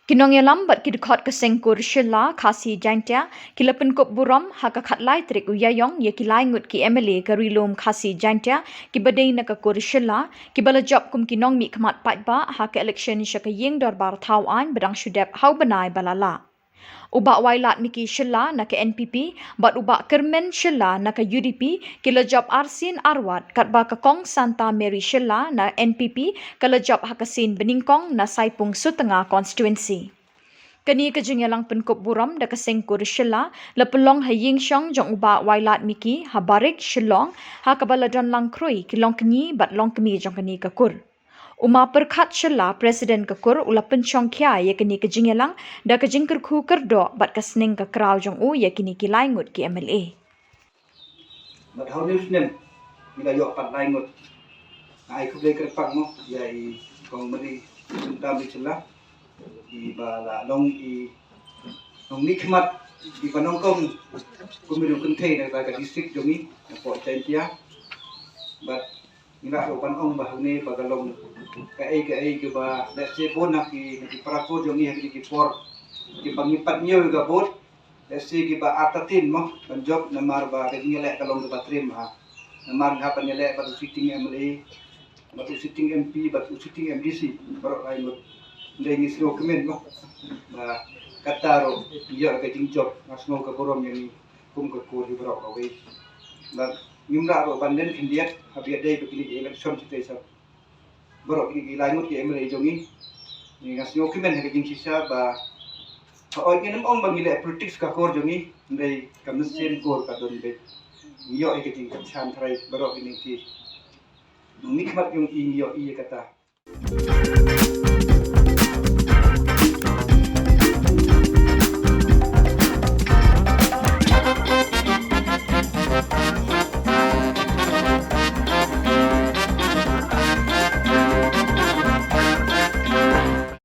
Kinong yalam bat kidukot kesengkur Shylla Khasi Jaintia kila Pynkup Burom haka khatlai trik uyayong ye kilai ngut ki MLA karilum Khasi Jaintia ki badai na kakur Shylla ki bala job kum kinong mi khamat patba haka election shaka ying dorbar thawan bedang shudep hau benai balala. Ubak Wailadmiki Shylla na ke NPP, bat ubak Kyrmen Shylla na ke UDP, kila job Arsin Arwat kat ba Kong Santa Mary Shylla na NPP, kala job Hakasin Beningkong na Saipung Sutengah Constituency. Kani kejengyalang Pynkup Burom da kesengkur Shylla, lepelong haying syong jong ubak Wailadmiki, habarik Shillong, hakabaladon lang krui kilong kenyi bat long kemi jong kani kakur. Uma perkat Shylla Presiden kekur ula pencong kia ye kini kejingyalang da kejingker ku kerdo bat kasning ke kerau jong u ye kini kilai ngut ki MLA. But how news nem mila yo pat lai ngut ai ku le kerpang mo yai kong mari sentam di Shylla di bala long i long nikmat di panong kong kumiru kunthei na ka district jongi po Jaintia but mila ro pan ong bahune bagalong ka ai ke ba let's say bonak ki parako jongi hagi ki por ki pangipat nyo ga bot let's say ki ba atatin mo banjok na mar ba ka ngilek kalong ba trim ha na mar ha panilek ba sitting MLA ba sitting MP ba sitting MDC baro lain mo ndai ngi sro kemen mo ba kataro yo ka jingjok ngasno ka borom yang kum ka ko di baro ka we ba nyumra ro banden kindiat habiat dai begini election kita baro ki lain ki MLA jongi ni ngasno kemen ka jingsisa ba oi kinam ong bangile politics ka kor jongi ndai kamsen kor ka don be yo e ki chan thrai baro ki nikmat yung iyo kata